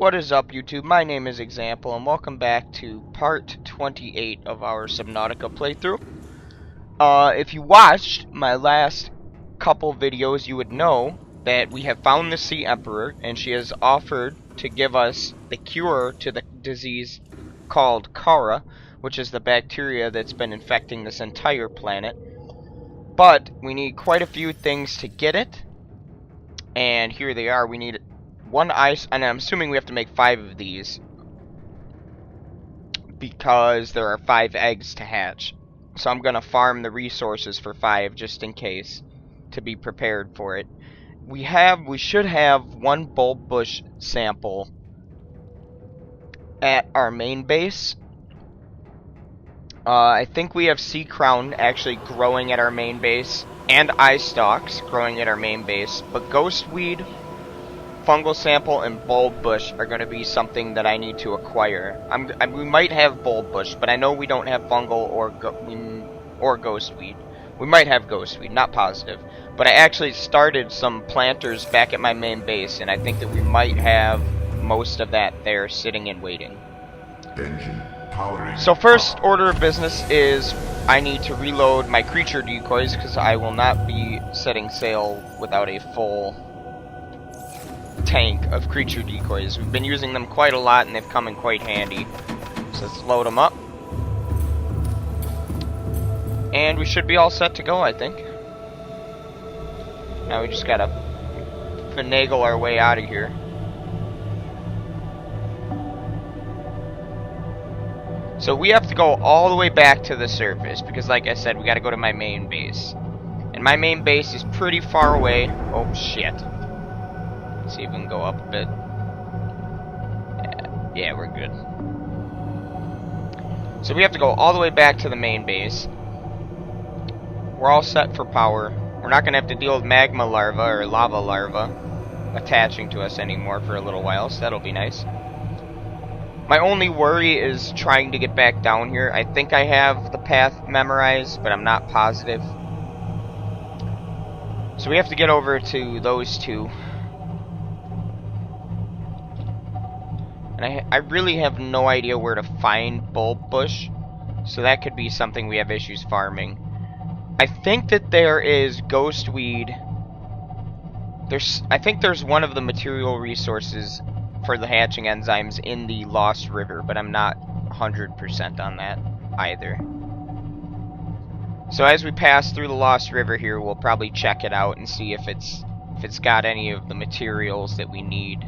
What is up, YouTube? My name is Exxample, and welcome back to part 28 of our Subnautica playthrough. If you watched my last couple videos, you would know that we have found the Sea Emperor, and she has offered to give us the cure to the disease called Kara, which is the bacteria that's been infecting this entire planet. But we need quite a few things to get it, and here they are. We need one ice, and I'm assuming we have to make 5 of these because there are 5 eggs to hatch. So I'm gonna farm the resources for 5 just in case, to be prepared for it. We should have 1 bulb bush sample at our main base. I think we have sea crown actually growing at our main base, and eye stalks growing at our main base, but ghostweed, fungal sample, and bulb bush are going to be something that I need to acquire. We might have bulb bush, but I know we don't have fungal or ghostweed. We might have ghostweed, not positive. But I actually started some planters back at my main base, and I think that we might have most of that there sitting and waiting. So first order of business is I need to reload my creature decoys, because I will not be setting sail without a full tank of creature decoys. We've been using them quite a lot, and they've come in quite handy. So let's load them up. And we should be all set to go, I think. Now we just gotta finagle our way out of here. So we have to go all the way back to the surface, because like I said, we gotta go to my main base. And my main base is pretty far away. Oh shit. Let's see if we can go up a bit. Yeah, we're good. So we have to go all the way back to the main base. We're all set for power. We're not going to have to deal with magma larva or lava larva attaching to us anymore for a little while, so that'll be nice. My only worry is trying to get back down here. I think I have the path memorized, but I'm not positive. So we have to get over to those two. And I really have no idea where to find bulb bush, so that could be something we have issues farming. I think that there is ghostweed. I think there's one of the material resources for the hatching enzymes in the Lost River, but I'm not 100% on that either. So as we pass through the Lost River here, we'll probably check it out and see if it's got any of the materials that we need.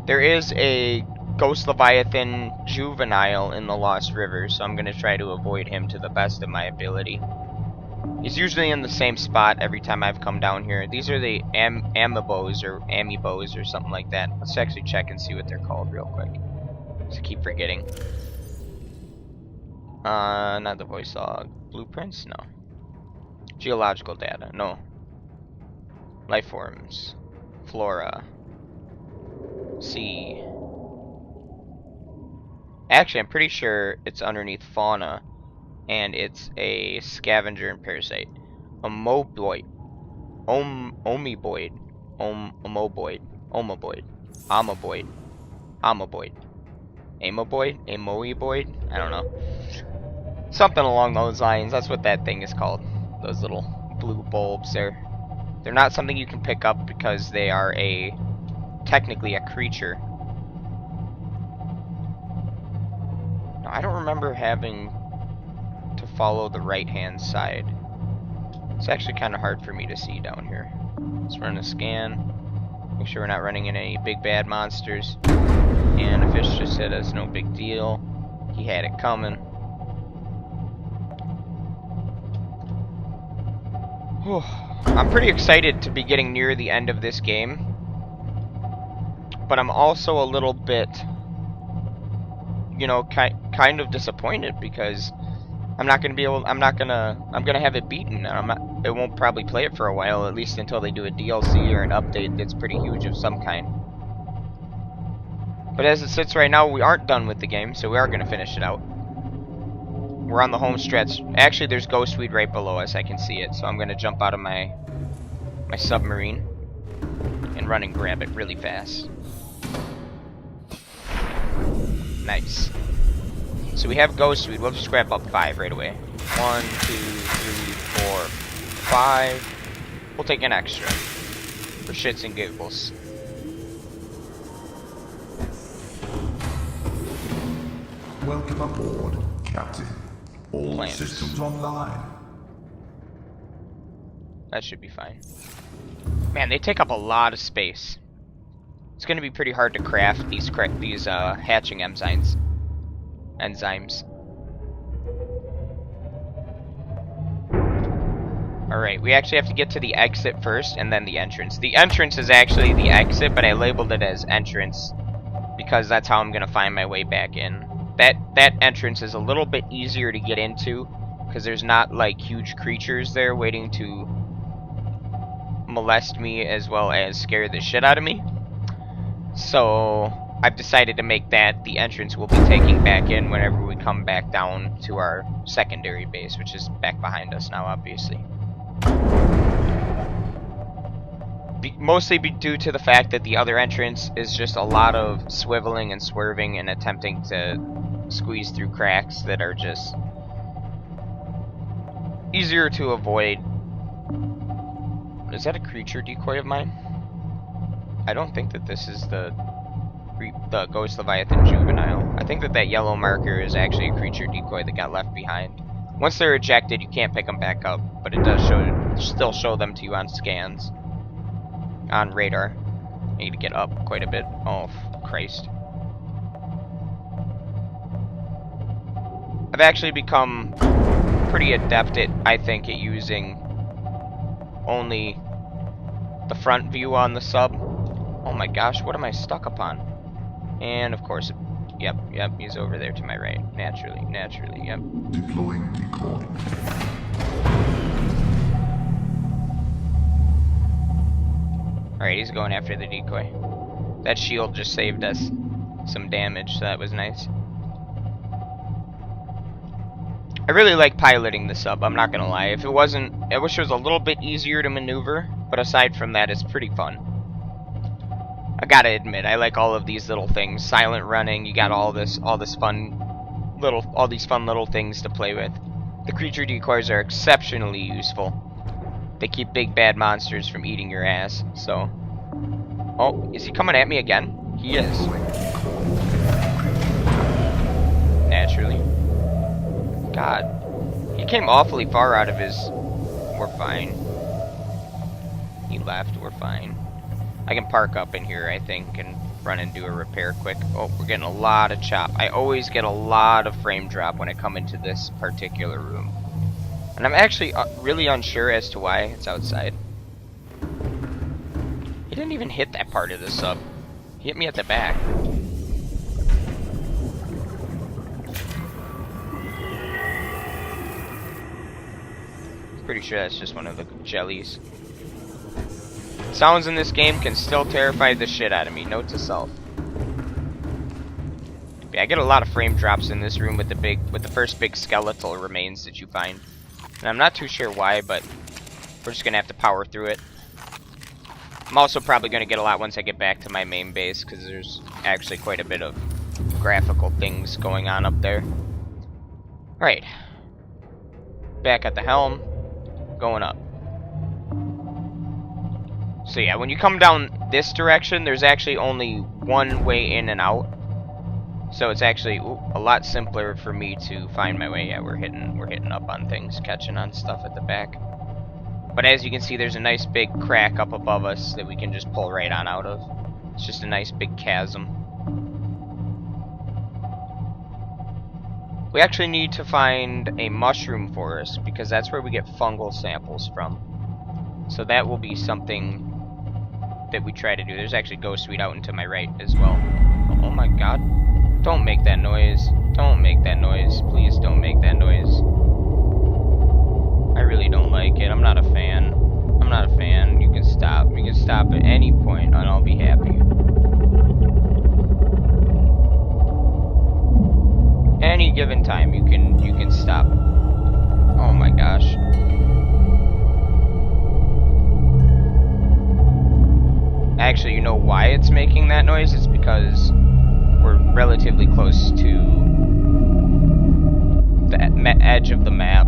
There is a Ghost Leviathan juvenile in the Lost River, so I'm going to try to avoid him to the best of my ability. He's usually in the same spot every time I've come down here. These are the amibos or something like that. Let's actually check and see what they're called real quick. Just keep forgetting. Not the voice log. Blueprints? No. Geological data? No. Life forms. Flora. Sea. Actually, I'm pretty sure it's underneath fauna, and it's a scavenger and parasite. Omoboid. Omoboid. Amoboid. Amoeboid. Amoeboid? I don't know. Something along those lines. That's what that thing is called. Those little blue bulbs. They're not something you can pick up because they are technically a creature. Now, I don't remember having to follow the right-hand side. It's actually kind of hard for me to see down here. Let's run a scan. Make sure we're not running into any big bad monsters. And a fish just hit us, no big deal. He had it coming. Whew. I'm pretty excited to be getting near the end of this game. But I'm also a little bit, you know, kind of disappointed because I'm gonna have it beaten. It won't probably play it for a while, at least until they do a DLC or an update that's pretty huge of some kind. But as it sits right now, we aren't done with the game, so we are gonna finish it out. We're on the home stretch. Actually, there's ghostweed right below us. I can see it, so I'm gonna jump out of my submarine. and run and grab it really fast. Nice. So we have ghost weed. We'll just grab up 5 right away. 1, 2, 3, 4, 5. We'll take an extra for shits and giggles. Welcome aboard, Captain. All Plans. systems online. That should be fine. Man, they take up a lot of space. It's going to be pretty hard to craft these hatching enzymes. Alright, we actually have to get to the exit first and then the entrance. The entrance is actually the exit, but I labeled it as entrance because that's how I'm going to find my way back in. That entrance is a little bit easier to get into because there's not like huge creatures there waiting to molest me as well as scare the shit out of me. So I've decided to make that the entrance we'll be taking back in whenever we come back down to our secondary base, which is back behind us now, obviously. Mostly due to the fact that the other entrance is just a lot of swiveling and swerving and attempting to squeeze through cracks that are just easier to avoid. Is that a creature decoy of mine? I don't think that this is the Ghost Leviathan Juvenile. I think that yellow marker is actually a creature decoy that got left behind. Once they're ejected, you can't pick them back up, but it does still show them to you on scans. On radar. I need to get up quite a bit. Oh, Christ. I've actually become pretty adept at, I think, at using only the front view on the sub. Oh my gosh, what am I stuck upon? And of course, yep, he's over there to my right. Naturally, yep. Deploying decoy. Alright, he's going after the decoy. That shield just saved us some damage, so that was nice. I really like piloting the sub, I'm not gonna lie. If it wasn't, I wish it was a little bit easier to maneuver, but aside from that, it's pretty fun. I gotta admit, I like all of these little things. Silent running, you got all these fun little things to play with. The creature decoys are exceptionally useful. They keep big bad monsters from eating your ass, so. Oh, is he coming at me again? He is. Naturally. God. He came awfully far out of his... We're fine. He left, we're fine. I can park up in here, I think, and run and do a repair quick. Oh, we're getting a lot of chop. I always get a lot of frame drop when I come into this particular room. And I'm actually really unsure as to why it's outside. He didn't even hit that part of the sub. He hit me at the back. Pretty sure that's just one of the jellies. Sounds in this game can still terrify the shit out of me. Note to self. Yeah, I get a lot of frame drops in this room with the first big skeletal remains that you find. And I'm not too sure why, but we're just gonna have to power through it. I'm also probably gonna get a lot once I get back to my main base, because there's actually quite a bit of graphical things going on up there. Alright. Back at the helm. Going up. So yeah, when you come down this direction, there's actually only one way in and out. So it's actually a lot simpler for me to find my way. Yeah, we're hitting up on things, catching on stuff at the back. But as you can see, there's a nice big crack up above us that we can just pull right on out of. It's just a nice big chasm. We actually need to find a mushroom forest because that's where we get fungal samples from. So that will be something that we try to do. There's actually ghost weed out into my right as well. Oh my god. Don't make that noise. Don't make that noise. Please don't make that noise. I really don't like it. I'm not a fan. I'm not a fan. You can stop. You can stop at any point and I'll be happy. Any given time you can stop. Oh my gosh. Actually, you know why it's making that noise? It's because we're relatively close to the edge of the map.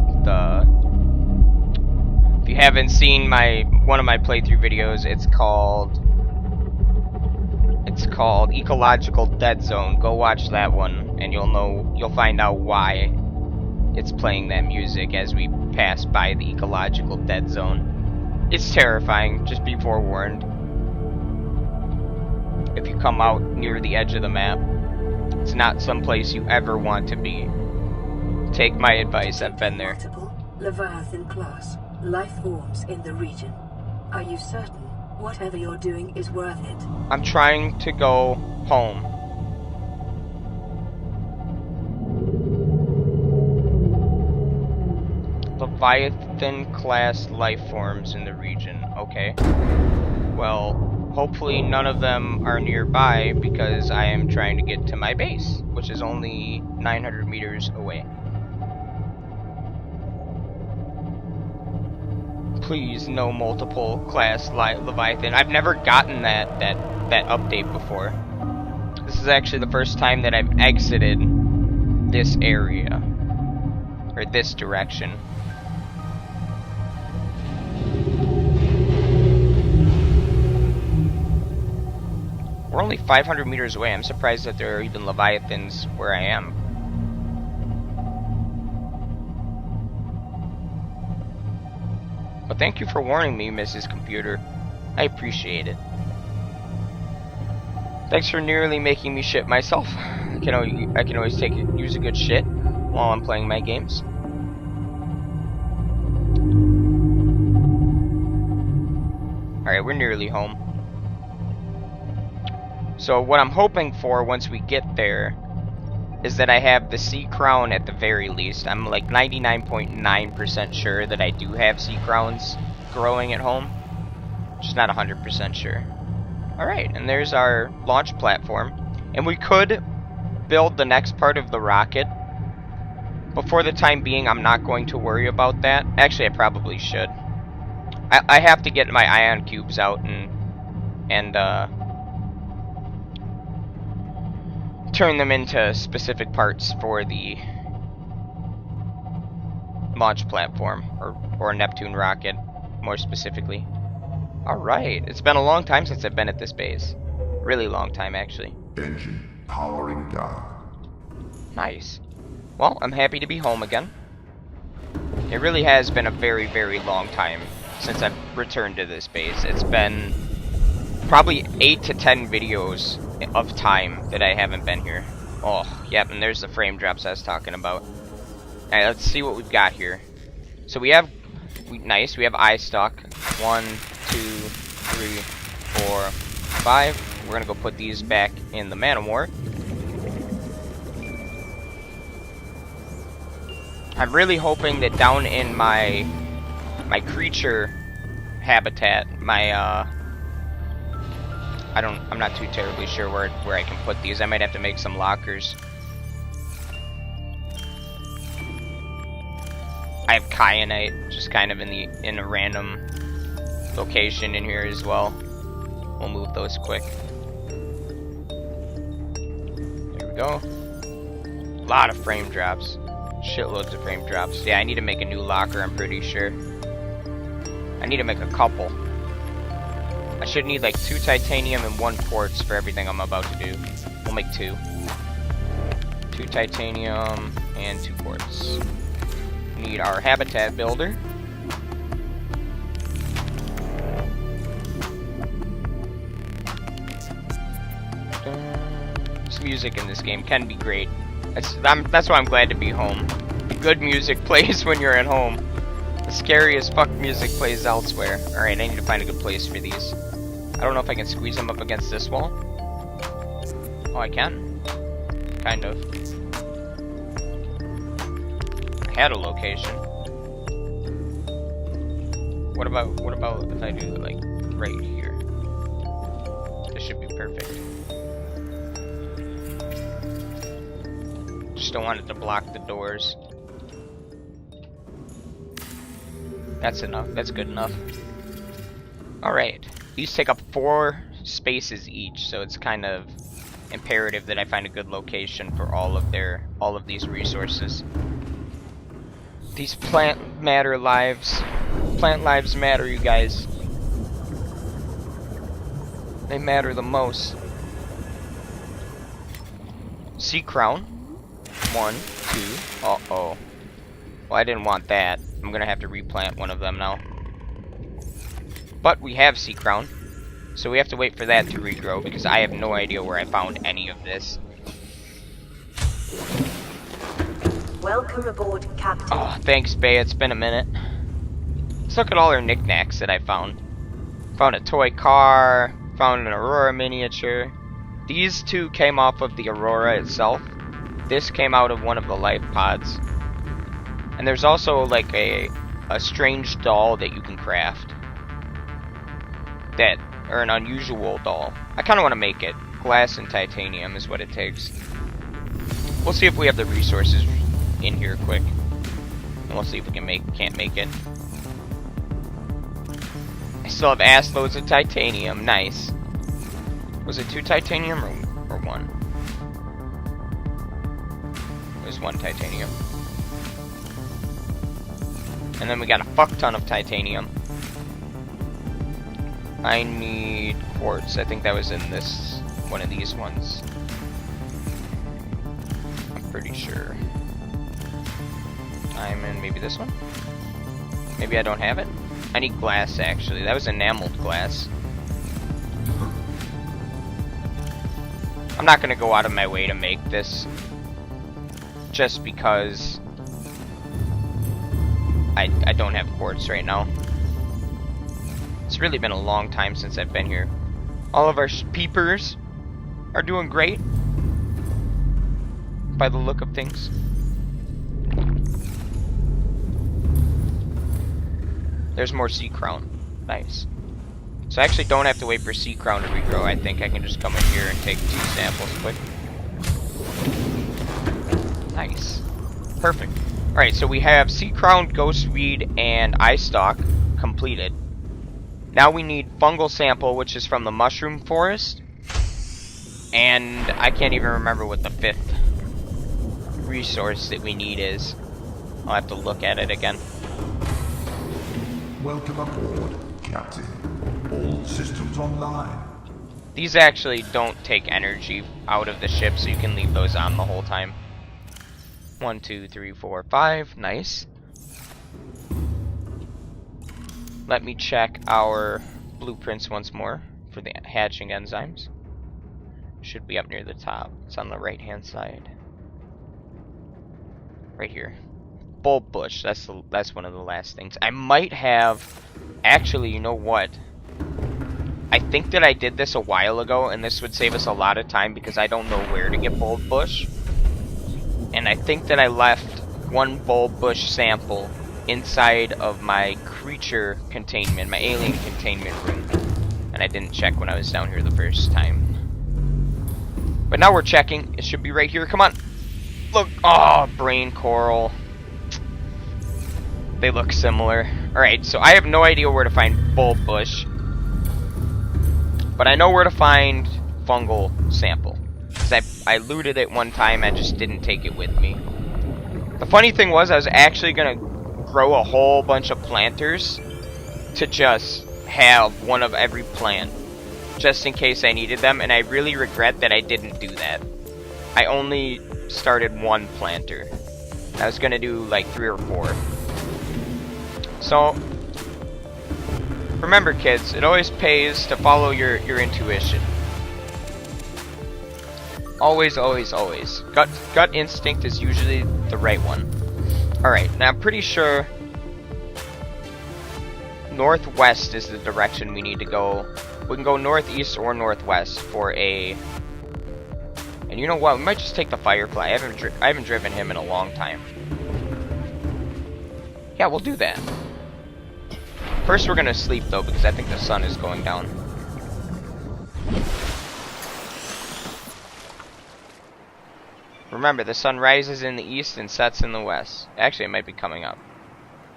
If you haven't seen one of my playthrough videos, it's called Ecological Dead Zone. Go watch that one, and you'll find out why it's playing that music as we pass by the Ecological Dead Zone. It's terrifying, just be forewarned. If you come out near the edge of the map, it's not someplace you ever want to be. Take my advice, I've been there. Multiple Leviathan class life forms in the region. Are you certain whatever you're doing is worth it? I'm trying to go home. Leviathan class life forms in the region. Okay. Well, hopefully none of them are nearby because I am trying to get to my base, which is only 900 meters away. Please, no multiple class Leviathan. I've never gotten that update before. This is actually the first time that I've exited this area, or this direction. We're only 500 meters away. I'm surprised that there are even Leviathans where I am. But thank you for warning me, Mrs. Computer. I appreciate it. Thanks for nearly making me shit myself. I can always use a good shit while I'm playing my games. Alright, we're nearly home. So what I'm hoping for once we get there is that I have the sea crown at the very least. I'm like 99.9% sure that I do have sea crowns growing at home. Just not 100% sure. Alright, and there's our launch platform. And we could build the next part of the rocket. But for the time being, I'm not going to worry about that. Actually, I probably should. I have to get my ion cubes out and turn them into specific parts for the launch platform, or Neptune rocket, more specifically. Alright, it's been a long time since I've been at this base. Really long time, actually. Engine powering down. Nice. Well, I'm happy to be home again. It really has been a very, very long time since I've returned to this base. It's been probably 8 to 10 videos of time that I haven't been here. Oh, yep, and there's the frame drops I was talking about. Alright, let's see what we've got here. So we have, nice, we have eye stock. 1, 2, 3, 4, 5. We're gonna go put these back in the Man-O-War. I'm really hoping that down in my creature habitat, I'm not too terribly sure where I can put these. I might have to make some lockers. I have kyanite just kind of in a random location in here as well. We'll move those quick. There we go. A lot of frame drops. Shitloads of frame drops. Yeah, I need to make a new locker, I'm pretty sure. I need to make a couple. I should need like 2 titanium and 1 quartz for everything I'm about to do. We'll make 2. 2 titanium and 2 quartz. We need our habitat builder. This music in this game can be great. That's why I'm glad to be home. Good music plays when you're at home. The scary as fuck music plays elsewhere. Alright, I need to find a good place for these. I don't know if I can squeeze them up against this wall. Oh, I can. Kind of. I had a location. What about if I do it like right here? This should be perfect. Just don't want it to block the doors. That's enough. That's good enough. Alright. These take up 4 spaces each, so it's kind of imperative that I find a good location for all of these resources. These plant lives matter, you guys. They matter the most. Sea crown. 1, 2. Uh-oh. Well, I didn't want that. I'm gonna have to replant one of them now. But we have sea crown, so we have to wait for that to regrow because I have no idea where I found any of this. Welcome aboard, Captain. Oh, thanks, Bay. It's been a minute. Let's look at all our knickknacks that I found. Found a toy car. Found an Aurora miniature. These two came off of the Aurora itself. This came out of one of the life pods. And there's also like a strange doll that you can craft. Or an unusual doll. I kind of want to make it. Glass and titanium is what it takes. We'll see if we have the resources in here quick. And we'll see if we can't make it. I still have ass loads of titanium. Nice. Was it 2 titanium or 1? It was 1 titanium. And then we got a fuck ton of titanium. I need quartz. I think that was in this one of these ones. I'm pretty sure. Diamond, maybe this one? Maybe I don't have it? I need glass, actually. That was enameled glass. I'm not gonna go out of my way to make this just because I don't have quartz right now. It's really been a long time since I've been here. All of our peepers are doing great by the look of things. There's more sea crown. Nice. So I actually don't have to wait for sea crown to regrow. I think I can just come in here and take 2 samples quick. Nice. Perfect. Alright, so we have sea crown, ghost weed, and eye stalk completed. Now we need fungal sample, which is from the mushroom forest. And I can't even remember what the 5th resource that we need is. I'll have to look at it again. Welcome aboard, Captain. All systems online. These actually don't take energy out of the ship, so you can leave those on the whole time. 1, 2, 3, 4, 5. Nice. Let me check our blueprints once more for the hatching enzymes. Should be up near the top. It's on the right-hand side. Right here. Bulb bush. That's one of the last things. I might have... Actually, you know what? I think that I did this a while ago, and this would save us a lot of time because I don't know where to get bulb bush. And I think that I left 1 bulb bush sample inside of my creature containment, my alien containment room. And I didn't check when I was down here the first time. But now we're checking. It should be right here. Come on. Look. Oh, brain coral. They look similar. Alright, so I have no idea where to find bulb bush. But I know where to find fungal sample. Because I looted it one time, I just didn't take it with me. The funny thing was, I was actually going to grow a whole bunch of planters to just have one of every plant. Just in case I needed them, and I really regret that I didn't do that. I only started 1 planter. I was going to do like 3 or 4. So, remember kids, it always pays to follow your intuition. Always, always, always. Gut instinct is usually the right one. Alright, now I'm pretty sure northwest is the direction we need to go. We can go northeast or northwest for a... And you know what? We might just take the Firefly. I haven't driven him in a long time. Yeah, we'll do that. First we're gonna sleep though, because I think the sun is going down. Remember, the sun rises in the east and sets in the west. Actually, it might be coming up.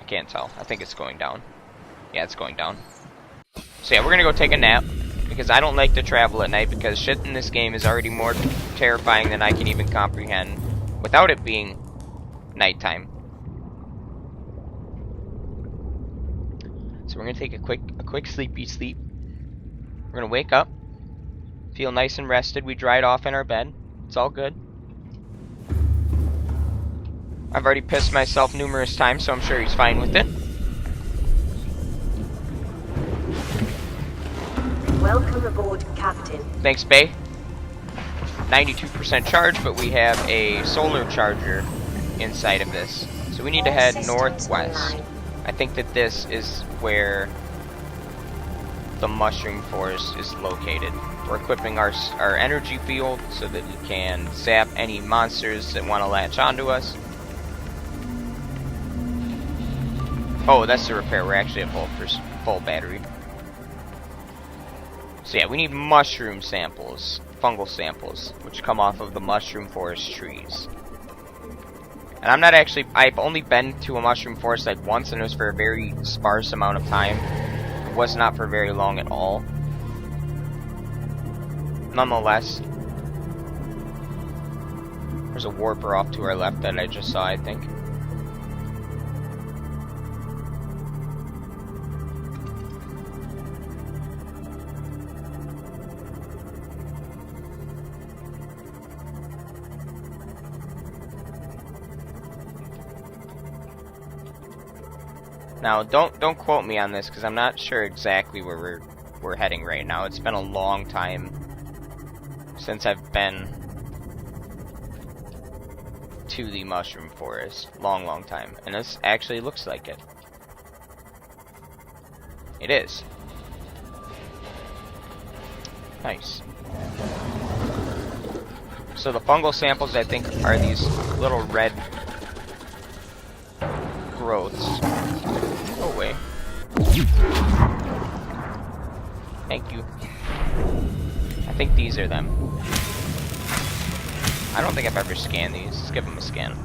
I can't tell. I think it's going down. Yeah, it's going down. So yeah, we're gonna go take a nap. because I don't like to travel at night, because shit in this game is already more terrifying than I can even comprehend without it being nighttime. So we're gonna take a quick sleepy sleep. We're gonna wake up, feel nice and rested. We dried off in our bed. It's all good. I've already pissed myself numerous times, so I'm sure he's fine with it. Welcome aboard, Captain. Thanks, Bay. 92% charge, but we have a solar charger inside of this. So we need to head northwest. I think that this is where the mushroom forest is located. We're equipping our energy field so that we can zap any monsters that want to latch onto us. Oh, that's the repair. We're actually at full battery. So yeah, we need mushroom samples, fungal samples, which come off of the mushroom forest trees. And I'm not actually, I've only been to a mushroom forest like once, and it was for a very sparse amount of time. It was not for very long at all. Nonetheless, there's a warper off to our left that I just saw, I think. Now, don't quote me on this, because I'm not sure exactly where we're heading right now. It's been a long time since I've been to the mushroom forest. Long time. And this actually looks like it. It is. Nice. So the fungal samples, I think, are these little red growths. Go away. Thank you. I think these are them. I don't think I've ever scanned these. Let's give them a scan.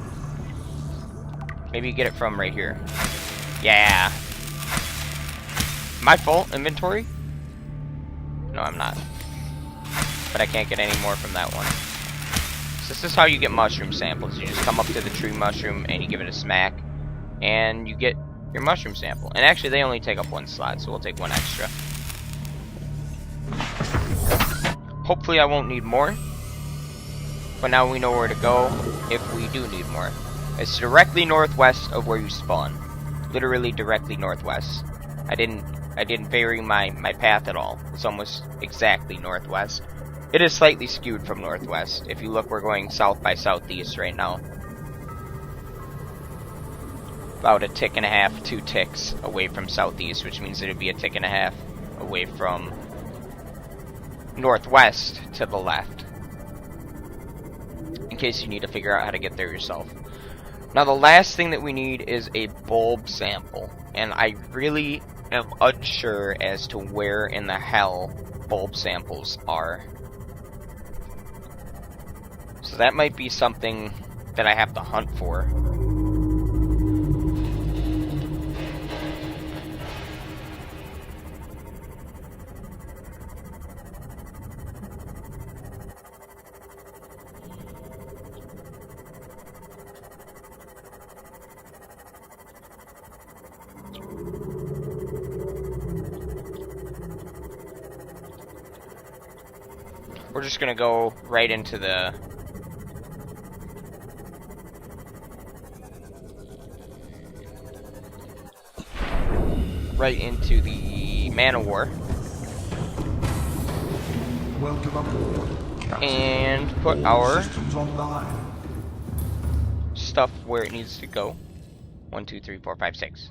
Maybe you get it from right here. Yeah. Am I full inventory? No, I'm not. But I can't get any more from that one. So this is how you get mushroom samples. You just come up to the tree mushroom and you give it a smack, and you get your mushroom sample. And actually, they only take up one slot, so we'll take one extra. Hopefully I won't need more, but now we know where to go if we do need more. It's directly northwest of where you spawn. Literally directly northwest. I didn't vary my path at all. It's almost exactly northwest. It is slightly skewed from northwest. If you look, we're going south by southeast right now. About a tick and a half, 2 ticks away from southeast, which means it'd be a tick and a half away from northwest to the left, in case you need to figure out how to get there yourself. Now the last thing that we need is a bulb sample, and I really am unsure as to where in the hell bulb samples are. So that might be something that I have to hunt for. We're just gonna go right into the man of war. Welcome aboard, Captain. And put our Systems online. stuff where it needs to go. 1, 2, 3, 4, 5, 6.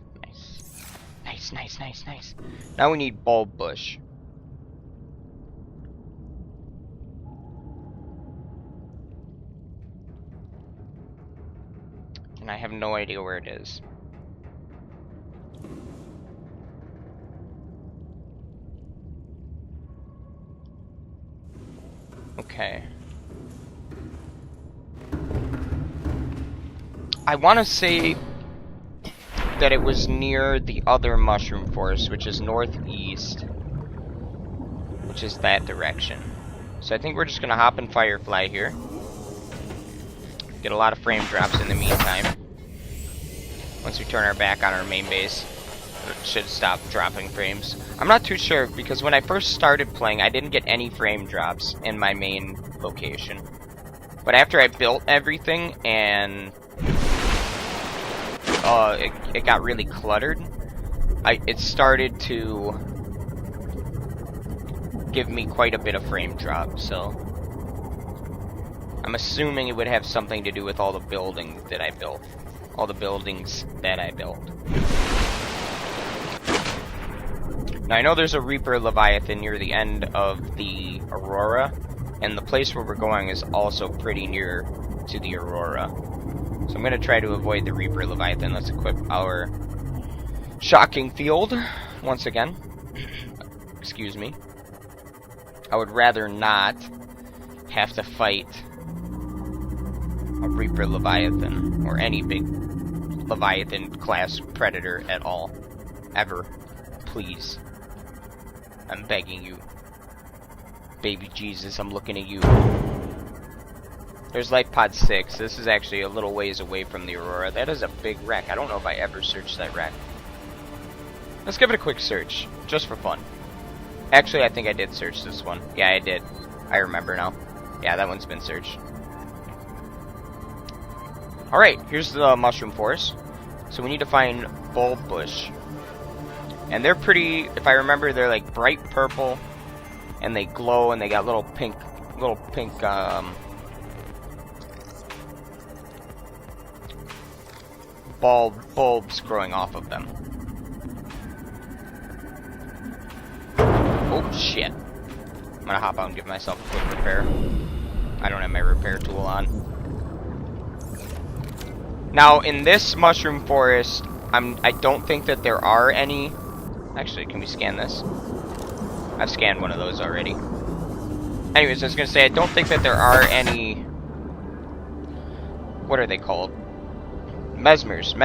Nice. Now we need bulb bush. And I have no idea where it is. Okay. I want to say that it was near the other mushroom forest, which is northeast which is that direction. So I think we're just gonna hop in Firefly here. Get a lot of frame drops in the meantime. Once we turn our back on our main base, it should stop dropping frames. I'm not too sure, because when I first started playing, I didn't get any frame drops in my main location. But after I built everything and it got really cluttered, it started to give me quite a bit of frame drop, so I'm assuming it would have something to do with all the buildings that I built. All the buildings that I built. Now I know there's a Reaper Leviathan near the end of the Aurora, and the place where we're going is also pretty near to the Aurora. So I'm going to try to avoid the Reaper Leviathan. Let's equip our Shocking Field once again. Excuse me. I would rather not have to fight a Reaper Leviathan or any big Leviathan class predator at all. Ever. Please. I'm begging you. Baby Jesus, I'm looking at you. There's Life Pod 6. This is actually a little ways away from the Aurora. That is a big wreck. I don't know if I ever searched that wreck. Let's give it a quick search, just for fun. Actually, I think I did search this one. Yeah, I did. I remember now. Yeah, that one's been searched. Alright, here's the Mushroom Forest. So we need to find Bulb Bush. And they're pretty, if I remember, they're like bright purple. And they glow, and they got little pink bulbs growing off of them. Oh shit. I'm gonna hop out and give myself a quick repair. I don't have my repair tool on. Now in this mushroom forest, I don't think that there are any. Actually, can we scan this? I've scanned one of those already. Anyways, I was gonna say I don't think that there are any. What are they called? Mesmers.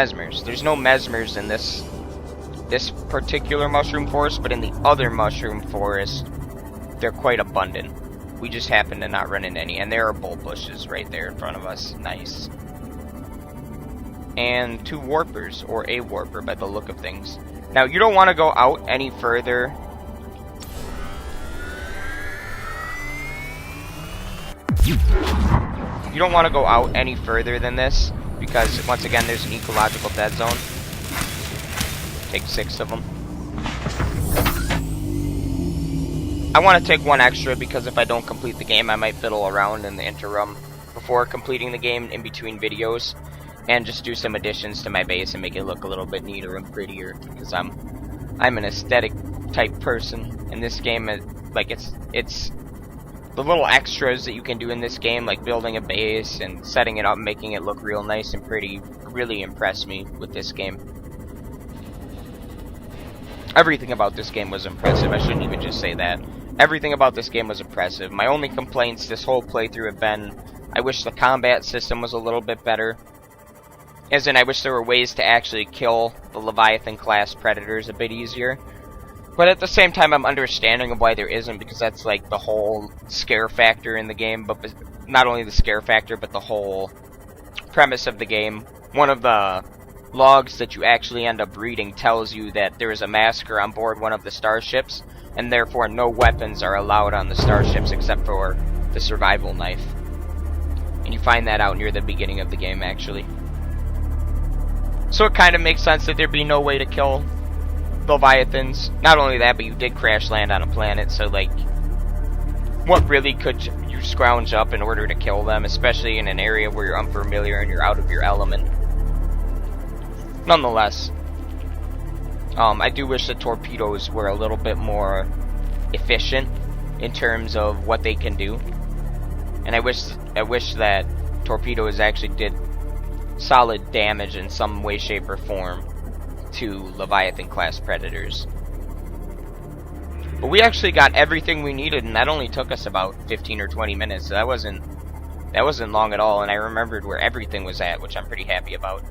There's no mesmers in this particular mushroom forest, but in the other mushroom forest, they're quite abundant. We just happen to not run into any, and there are bulb bushes right there in front of us. Nice. And 2 warpers, or a warper by the look of things. Now, you don't want to go out any further. You don't want to go out any further than this, because once again, there's an ecological dead zone. Take 6 of them. I want to take 1 extra because if I don't complete the game, I might fiddle around in the interim before completing the game in between videos, and just do some additions to my base and make it look a little bit neater and prettier, because I'm an aesthetic type person. In this game, it's the little extras that you can do in this game, like building a base and setting it up, making it look real nice and pretty, really impressed me with this game. Everything about this game was impressive. I shouldn't even just say that. Everything about this game was impressive. My only complaints this whole playthrough have been, I wish the combat system was a little bit better. As in, I wish there were ways to actually kill the Leviathan class predators a bit easier. But at the same time, I'm understanding of why there isn't, because that's like the whole scare factor in the game. But not only the scare factor, but the whole premise of the game. One of the logs that you actually end up reading tells you that there is a massacre on board one of the starships, and therefore no weapons are allowed on the starships except for the survival knife. And you find that out near the beginning of the game, actually. So it kind of makes sense that there'd be no way to kill Leviathans. Not only that, but you did crash land on a planet, so like, what really could you scrounge up in order to kill them, especially in an area where you're unfamiliar and you're out of your element? Nonetheless, I do wish the torpedoes were a little bit more efficient in terms of what they can do, and I wish that torpedoes actually did solid damage in some way, shape, or form to Leviathan class predators. But we actually got everything we needed, and that only took us about 15 or 20 minutes. So that wasn't long at all, and I remembered where everything was at, which I'm pretty happy about.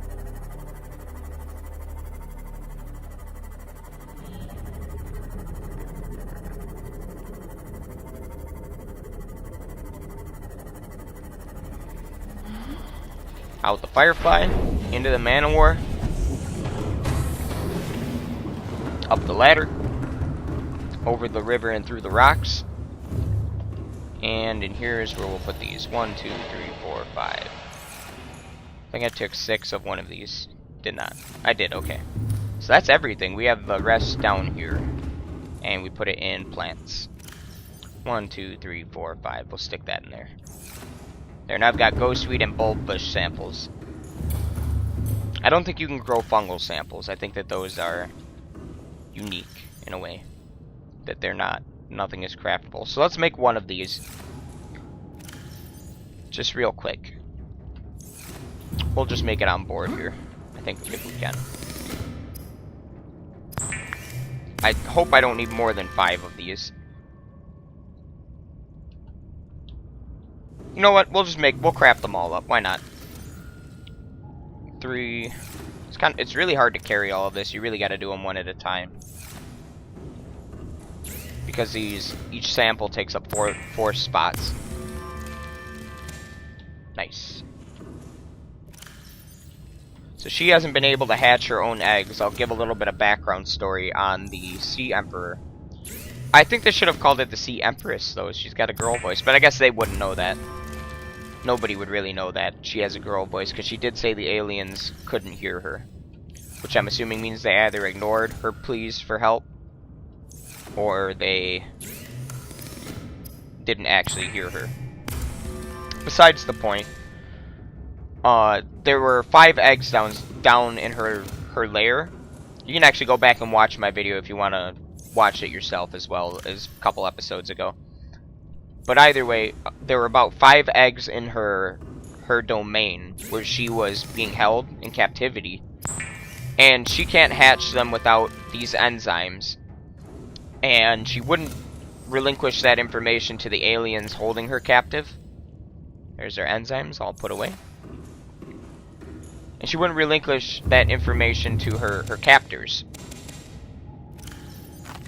Out the Firefly, into the Man-O-War, up the ladder, over the river and through the rocks, and in here is where we'll put these. 1, 2, 3, 4, 5. I think I took 6 of one of these. Did not. I did, okay. So that's everything. We have the rest down here, and we put it in plants. 1, 2, 3, 4, 5. We'll stick that in there. There, now I've got ghostweed and bulbbush samples. I don't think you can grow fungal samples. I think that those are unique in a way. That they're not. Nothing is craftable. So let's make one of these. Just real quick. We'll just make it on board here. I think if we can. I hope I don't need more than 5 of these. You know what? We'll craft them all up. Why not? 3. It's really hard to carry all of this. You really got to do them one at a time. Because each sample takes up 4 spots. Nice. So she hasn't been able to hatch her own eggs. I'll give a little bit of background story on the Sea Emperor. I think they should have called it the Sea Empress, though. She's got a girl voice, but I guess they wouldn't know that. Nobody would really know that she has a girl voice, because she did say the aliens couldn't hear her. Which I'm assuming means they either ignored her pleas for help, or they didn't actually hear her. Besides the point, there were 5 eggs down in her lair. You can actually go back and watch my video if you want to watch it yourself as well as a couple episodes ago. But either way, there were about 5 eggs in her domain where she was being held in captivity. And she can't hatch them without these enzymes. And she wouldn't relinquish that information to the aliens holding her captive. There's her enzymes all put away. And she wouldn't relinquish that information to her captors.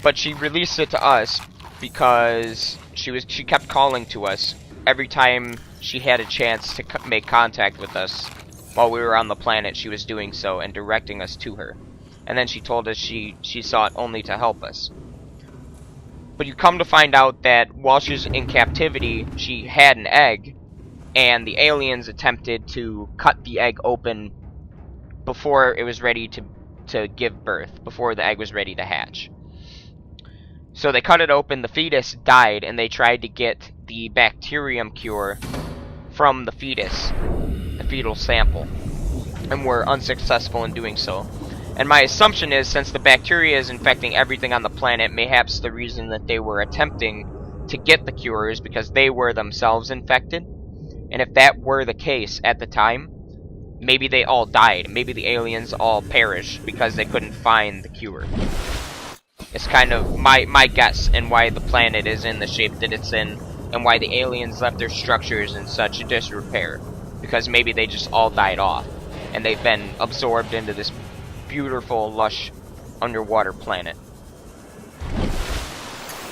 But she released it to us because she kept calling to us every time she had a chance to make contact with us. While we were on the planet, she was doing so and directing us to her. And then she told us she sought only to help us. But you come to find out that while she was in captivity, she had an egg, and the aliens attempted to cut the egg open before it was ready to give birth, before the egg was ready to hatch. So they cut it open, the fetus died, and they tried to get the bacterium cure from the fetus, the fetal sample, and were unsuccessful in doing so. And my assumption is, since the bacteria is infecting everything on the planet, mayhaps the reason that they were attempting to get the cure is because they were themselves infected. And if that were the case at the time, maybe they all died. Maybe the aliens all perished because they couldn't find the cure. It's kind of my guess and why the planet is in the shape that it's in, and why the aliens left their structures in such disrepair. Because maybe they just all died off, and they've been absorbed into this beautiful, lush, underwater planet.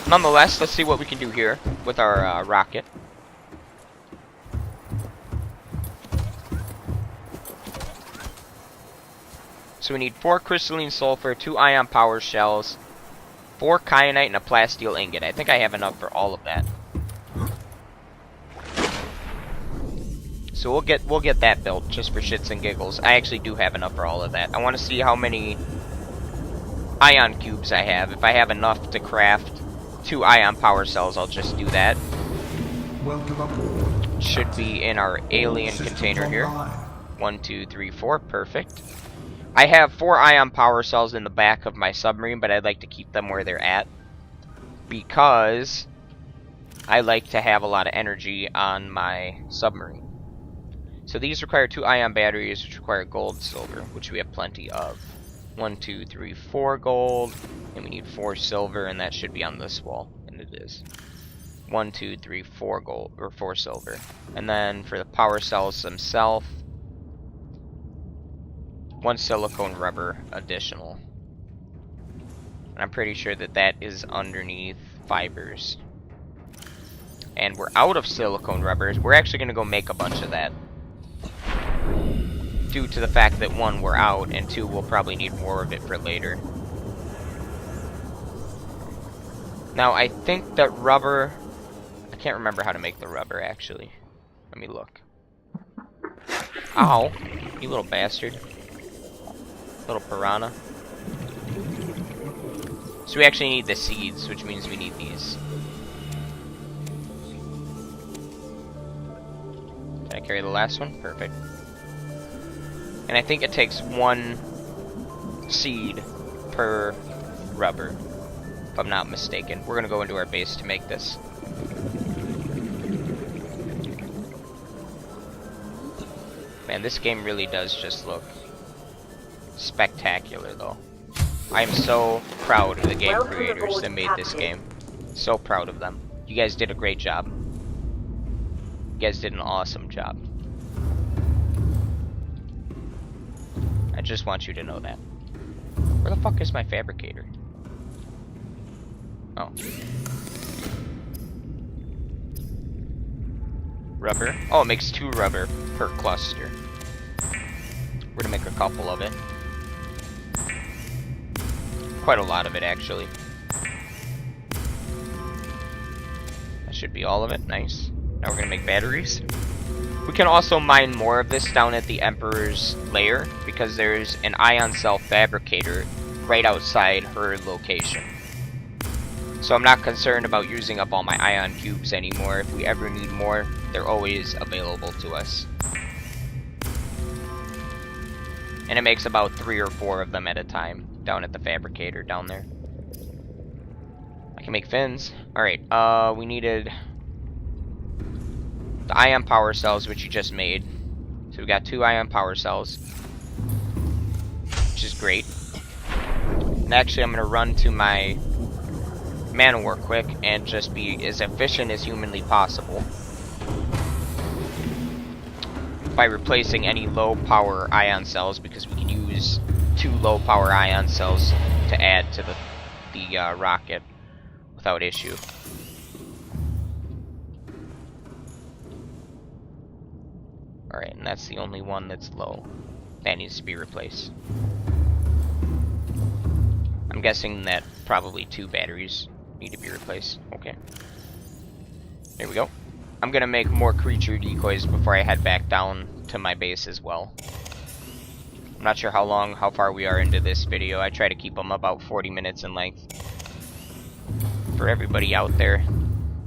Nonetheless, let's see what we can do here with our rocket. So we need 4 crystalline sulfur, 2 ion power shells, 4 kyanite, and a plasteel ingot. I think I have enough for all of that. So we'll get that built just for shits and giggles. I actually do have enough for all of that. I want to see how many ion cubes I have. If I have enough to craft 2 ion power cells, I'll just do that. Welcome aboard. Should be in our alien container here. 1, 2, 3, 4. Perfect. I have 4 ion power cells in the back of my submarine, but I'd like to keep them where they're at, because I like to have a lot of energy on my submarine. So these require 2 ion batteries, which require gold, silver, which we have plenty of. 1, 2, 3, 4 gold, and we need 4 silver, and that should be on this wall, and it is. 1, 2, 3, 4 gold, or 4 silver. And then for the power cells themselves, 1 silicone rubber additional. And I'm pretty sure that that is underneath fibers. And we're out of silicone rubbers. We're actually going to go make a bunch of that. due to the fact that one, we're out, and two, we'll probably need more of it for later. Now, I think that rubber... I can't remember how to make the rubber, actually. Let me look. Ow! You little bastard. Little piranha. So we actually need the seeds, which means we need these. Can I carry the last one? Perfect. And I think it takes 1 seed per rubber, if I'm not mistaken. We're gonna go into our base to make this. Man, this game really does just look spectacular, though. I am so proud of the game creators that made this game. So proud of them. You guys did a great job. You guys did an awesome job. I just want you to know that. Where the fuck is my fabricator? Oh. Rubber. Oh, it makes 2 rubber per cluster. We're gonna make a couple of it. Quite a lot of it, actually. That should be all of it. Nice. Now we're gonna make batteries. We can also mine more of this down at the Emperor's lair, because there's an ion cell fabricator right outside her location. So I'm not concerned about using up all my ion cubes anymore. If we ever need more, they're always available to us. And it makes about 3 or 4 of them at a time down at the fabricator down there. I can make fins. Alright, we needed the ion power cells, which you just made. So we got 2 ion power cells, which is great. And actually, I'm going to run to my man-o-war quick and just be as efficient as humanly possible by replacing any low power ion cells, because we can use 2 low power ion cells to add to the rocket without issue. Alright, and that's the only one that's low. That needs to be replaced. I'm guessing that probably 2 batteries need to be replaced. Okay. There we go. I'm gonna make more creature decoys before I head back down to my base as well. I'm not sure how far we are into this video. I try to keep them about 40 minutes in length for everybody out there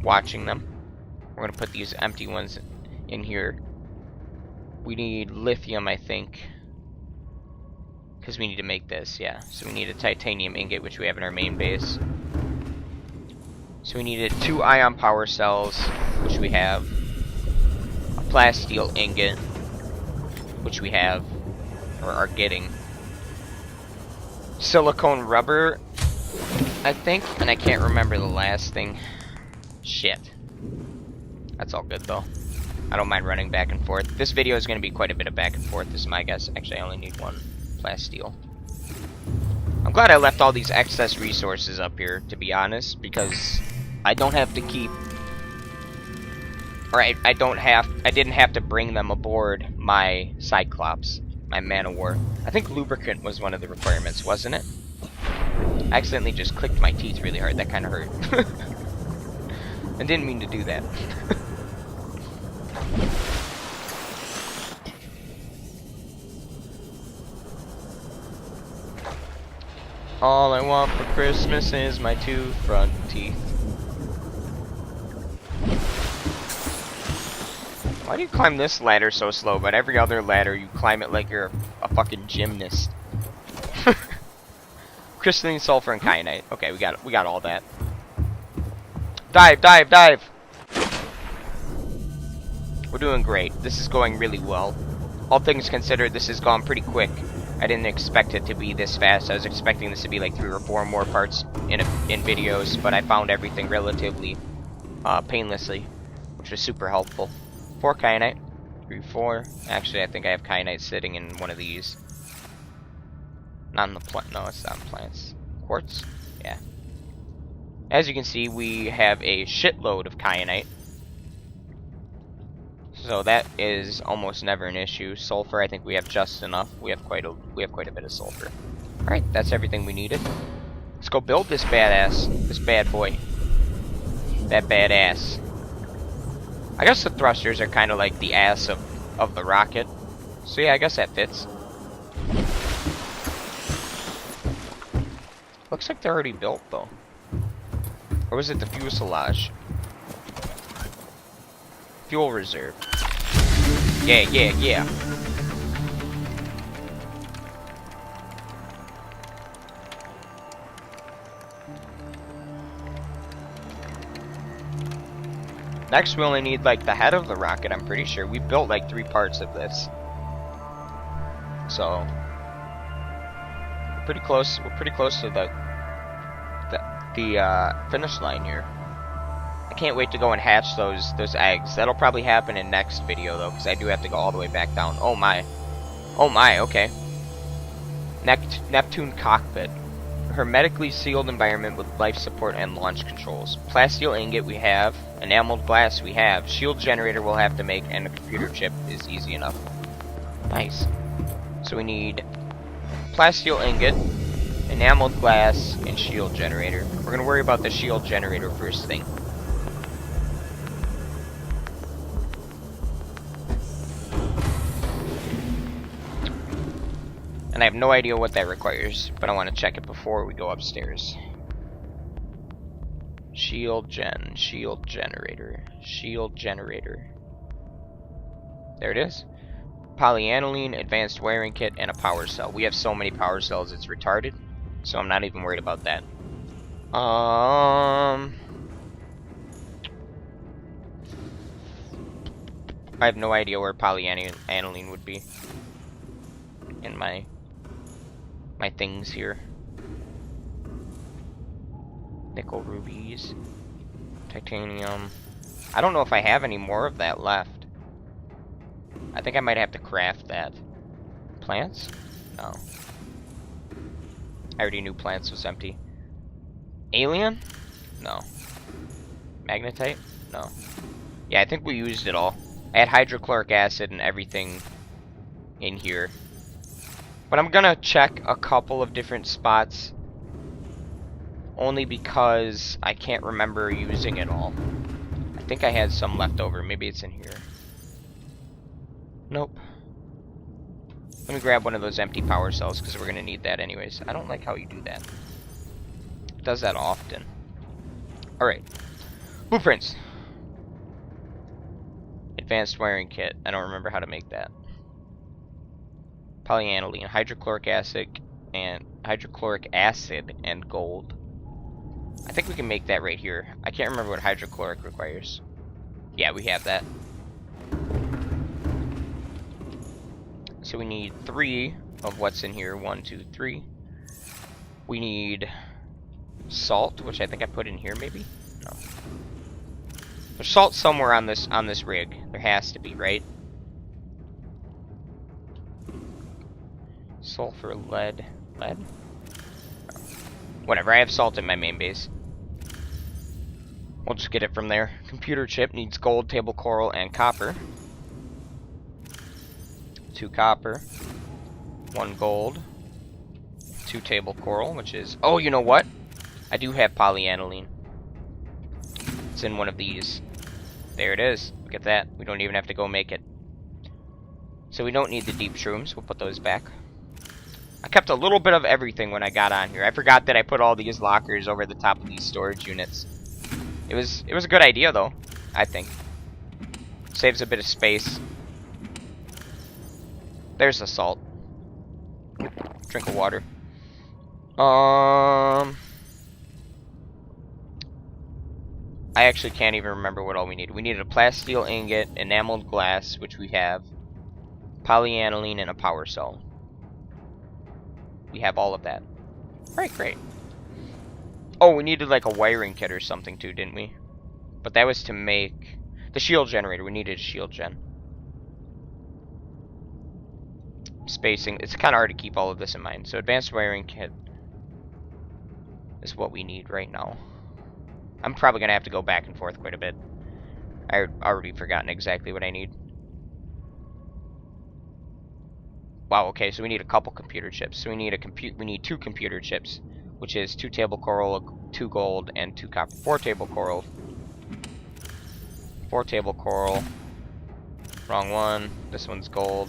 watching them. We're gonna put these empty ones in here. We need lithium, I think, because we need to make this, yeah. So we need a titanium ingot, which we have in our main base. So we needed 2 ion power cells, which we have. A plasteel ingot, which we have, or are getting. Silicone rubber, I think, and I can't remember the last thing. Shit. That's all good, though. I don't mind running back and forth. This video is going to be quite a bit of back and forth, is my guess. Actually, I only need 1 plasteel. I'm glad I left all these excess resources up here, to be honest, because I don't have to keep... Or I didn't have to bring them aboard my Cyclops, my Man-O-War. I think lubricant was one of the requirements, wasn't it? I accidentally just clicked my teeth really hard. That kind of hurt. I didn't mean to do that. All I want for Christmas is my 2 front teeth. Why do you climb this ladder so slow, but every other ladder you climb it like you're a fucking gymnast? Crystalline sulfur and kyanite. Okay, we got all that. Dive, dive, dive! We're doing great. This is going really well. All things considered, this has gone pretty quick. I didn't expect it to be this fast. I was expecting this to be like 3 or 4 more parts in videos, but I found everything relatively painlessly, which was super helpful. 4 kyanite. 3, 4. Actually, I think I have kyanite sitting in one of these. Not in the plant. No, it's not in plants. Quartz? Yeah. As you can see, we have a shitload of kyanite. So that is almost never an issue. Sulfur, I think we have just enough. We have quite a bit of sulfur. All right, that's everything we needed. Let's go build this bad boy. That badass. I guess the thrusters are kind of like the ass of the rocket. So yeah, I guess that fits. Looks like they're already built though. Or was it the fuselage? Fuel reserve. Yeah, yeah, yeah. Next we only need like the head of the rocket, I'm pretty sure. We built like 3 parts of this. So we're pretty close to the finish line here. I can't wait to go and hatch those eggs. That'll probably happen in next video though, because I do have to go all the way back down. Oh my, okay. Neptune cockpit, hermetically sealed environment with life support and launch controls. Plasteel ingot we have, enameled glass we have, shield generator we'll have to make, and a computer chip is easy enough. Nice. So we need plasteel ingot, enameled glass, and shield generator. We're gonna worry about the shield generator first thing. And I have no idea what that requires, but I want to check it before we go upstairs. Shield generator. There it is. Polyaniline, advanced wiring kit, and a power cell. We have so many power cells, it's retarded. So I'm not even worried about that. I have no idea where polyaniline would be in my things here. Nickel, rubies, titanium. I don't know if I have any more of that left. I think I might have to craft that. Plants? No. I already knew plants was empty. Alien? No. Magnetite? No. Yeah, I think we used it all. I had hydrochloric acid and everything in here. But I'm gonna check a couple of different spots. Only because I can't remember using it all. I think I had some left over. Maybe it's in here. Nope. Let me grab one of those empty power cells because we're gonna need that anyways. I don't like how you do that. It does that often. Alright. Blueprints. Advanced wiring kit. I don't remember how to make that. Polyaniline, hydrochloric acid and gold. I think we can make that right here. I can't remember what hydrochloric requires. Yeah, we have that. So we need 3 of what's in here. 1, 2, 3. We need salt, which I think I put in here maybe? No. There's salt somewhere on this rig. There has to be, right? Sulfur, lead. Lead? Oh. Whatever, I have salt in my main base. We'll just get it from there. Computer chip needs gold, table coral, and copper. 2 copper. 1 gold. 2 table coral, which is... Oh, you know what? I do have polyaniline. It's in one of these. There it is. Look at that. We don't even have to go make it. So we don't need the deep shrooms. We'll put those back. I kept a little bit of everything when I got on here. I forgot that I put all these lockers over the top of these storage units. It was a good idea though, I think. Saves a bit of space. There's the salt. Drink of water. I actually can't even remember what all we need. We needed a plasteel ingot, enameled glass, which we have, polyaniline, and a power cell. We have all of that. Alright, great. Oh, we needed like a wiring kit or something too, didn't we? But that was to make the shield generator. We needed a shield gen. Spacing. It's kind of hard to keep all of this in mind. So advanced wiring kit is what we need right now. I'm probably going to have to go back and forth quite a bit. I've already forgotten exactly what I need. Wow, okay, so we need a couple computer chips. So we need we need 2 computer chips, which is 2 table coral, 2 gold, and 2 copper. 4 table coral. 4 table coral. Wrong one. This one's gold.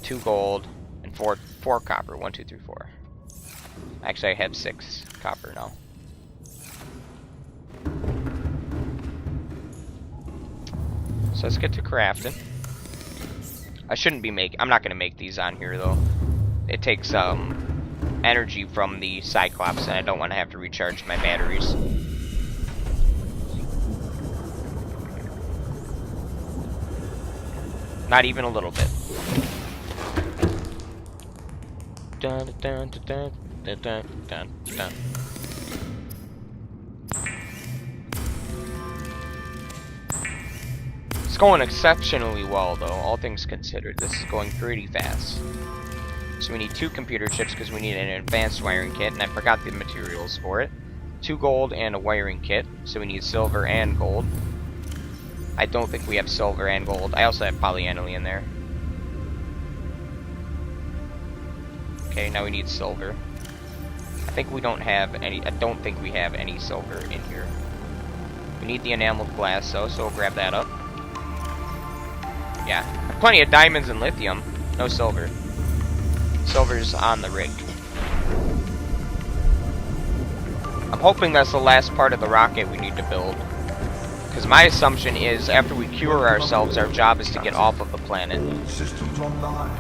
2 gold and 4 copper. 1, 2, 3, 4. Actually, I have 6 copper now. So let's get to crafting. I shouldn't be I'm not gonna make these on here though. It takes energy from the Cyclops, and I don't want to have to recharge my batteries. Not even a little bit. Dun, dun, dun, dun, dun, dun, dun, dun. It's going exceptionally well, though, all things considered. This is going pretty fast. So we need 2 computer chips because we need an advanced wiring kit, and I forgot the materials for it. 2 gold and a wiring kit, so we need silver and gold. I don't think we have silver and gold. I also have polyaniline in there. Okay, now we need silver. I think we don't have any. I don't think we have any silver in here. We need the enameled glass, though, so we'll grab that up. Yeah, plenty of diamonds and lithium. No silver. Silver's on the rig. I'm hoping that's the last part of the rocket we need to build. Because my assumption is, after we cure ourselves, our job is to get off of the planet. Systems online.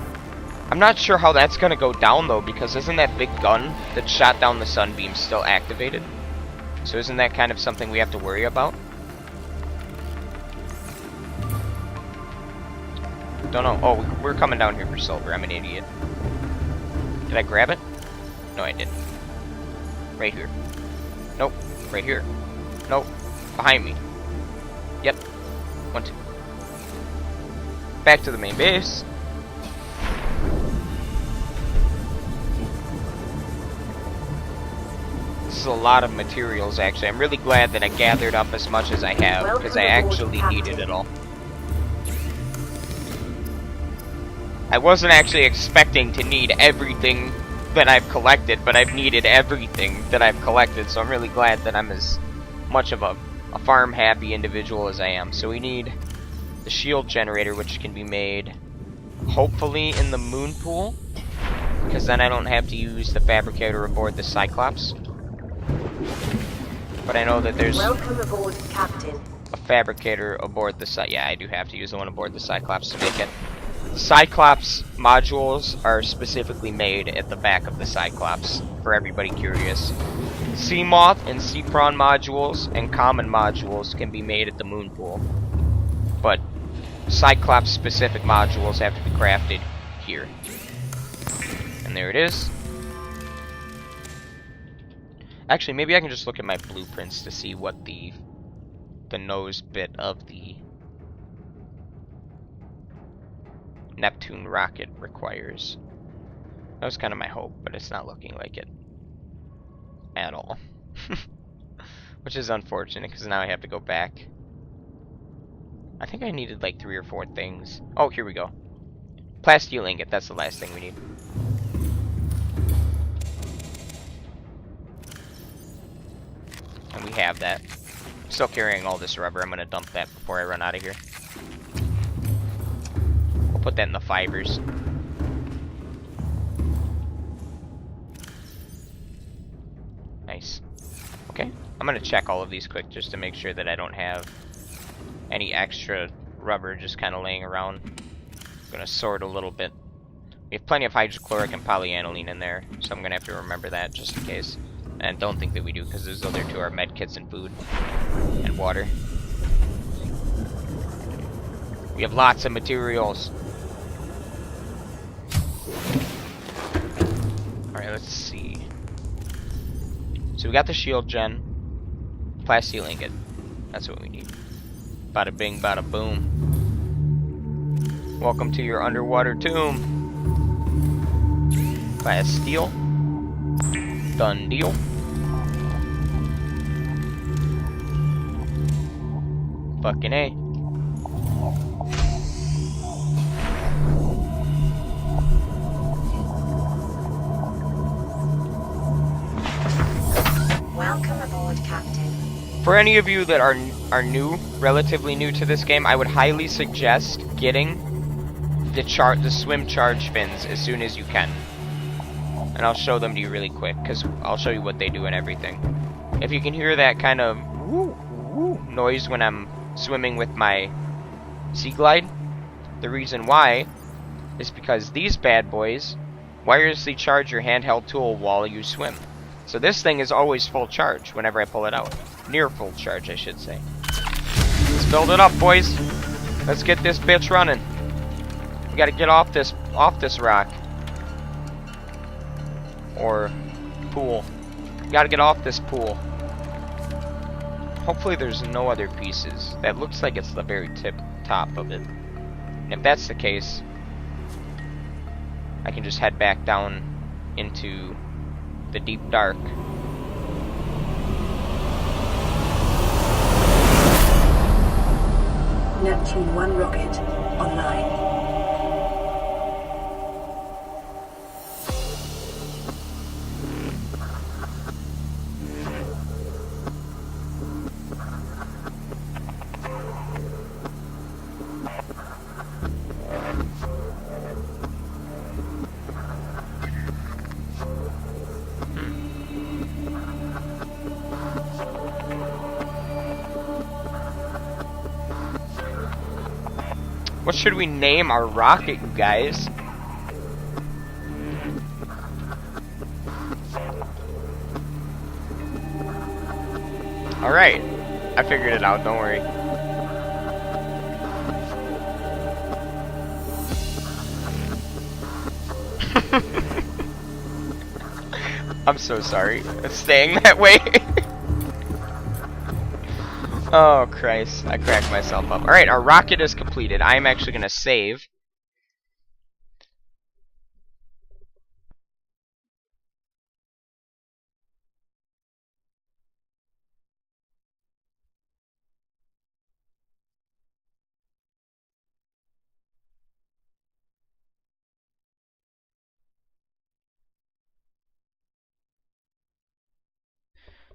I'm not sure how that's going to go down, though, because isn't that big gun that shot down the sunbeam still activated? So isn't that kind of something we have to worry about? Don't know. Oh, we're coming down here for silver. I'm an idiot. Did I grab it? No, I didn't. Right here. Nope. Right here. Nope. Behind me. Yep. 1, 2. Back to the main base. This is a lot of materials, actually. I'm really glad that I gathered up as much as I have, because I actually needed it all. I wasn't actually expecting to need everything that I've collected, but I've needed everything that I've collected, so I'm really glad that I'm as much of a farm-happy individual as I am. So we need the shield generator, which can be made, hopefully, in the moon pool, because then I don't have to use the fabricator aboard the Cyclops. But I know that there's Welcome aboard, Captain. a fabricator aboard the yeah, I do have to use the one aboard the Cyclops to make it. Cyclops modules are specifically made at the back of the Cyclops, for everybody curious. Sea Moth and Sea Prawn modules and common modules can be made at the moon pool. But Cyclops specific modules have to be crafted here. And there it is. Actually, maybe I can just look at my blueprints to see what the nose bit of the Neptune rocket requires. That was kind of my hope, but it's not looking like it at all. Which is unfortunate, because now I have to go back. I think I needed like 3 or 4 things. Oh, here we go. Plasteel ingot, that's the last thing we need. And we have that. Still carrying all this rubber. I'm going to dump that before I run out of here. We'll put that in the fibers. Nice. Okay. I'm going to check all of these quick just to make sure that I don't have any extra rubber just kind of laying around. I'm going to sort a little bit. We have plenty of hydrochloric and polyaniline in there, so I'm going to have to remember that just in case. And don't think that we do, because those other 2 are med kits and food and water. We have lots of materials. Alright, let's see. So we got the shield gen. Plasteel ingot. That's what we need. Bada bing, bada boom. Welcome to your underwater tomb. Plasteel. Done deal. Fucking A. For any of you that are new, relatively new to this game, I would highly suggest getting the swim charge fins as soon as you can. And I'll show them to you really quick, because I'll show you what they do and everything. If you can hear that kind of woo, woo noise when I'm swimming with my Sea Glide, the reason why is because these bad boys wirelessly charge your handheld tool while you swim. So this thing is always full charge whenever I pull it out. Near full charge, I should say. Let's build it up, boys. Let's get this bitch running. We gotta get off this rock. Or pool. We gotta get off this pool. Hopefully there's no other pieces. That looks like it's the very top of it. And if that's the case, I can just head back down into the deep dark. Neptune 1 rocket online. What should we name our rocket, you guys? Alright. I figured it out, don't worry. I'm so sorry. It's staying that way. Oh, Christ. I cracked myself up. Alright, our rocket is completed. I am actually going to save.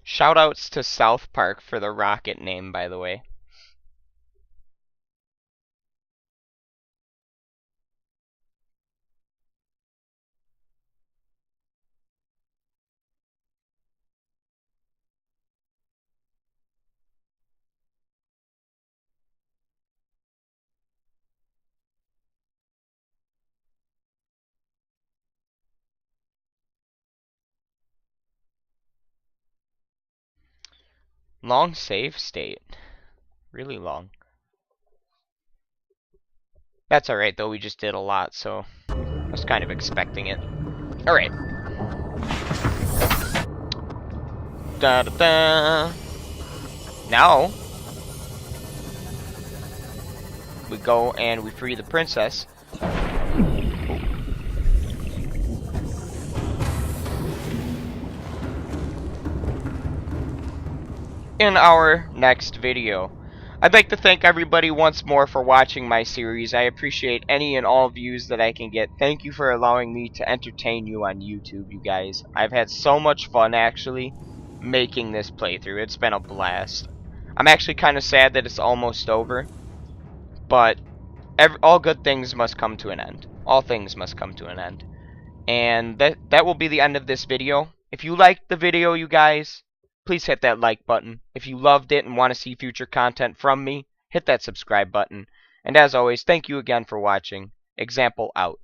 Shoutouts to South Park for the rocket name, by the way. Long save state. Really long. That's alright, though. We just did a lot, so I was kind of expecting it. Alright. Da-da-da. Now, we go and we free the princess. In our next video. I'd like to thank everybody once more for watching my series. I appreciate any and all views that I can get. Thank you for allowing me to entertain you on YouTube, you guys. I've had so much fun, actually, making this playthrough. It's been a blast. I'm actually kind of sad that it's almost over. But all good things must come to an end. All things must come to an end. And that will be the end of this video. If you liked the video, you guys, please hit that like button. If you loved it and want to see future content from me, hit that subscribe button. And as always, thank you again for watching. Exxample out.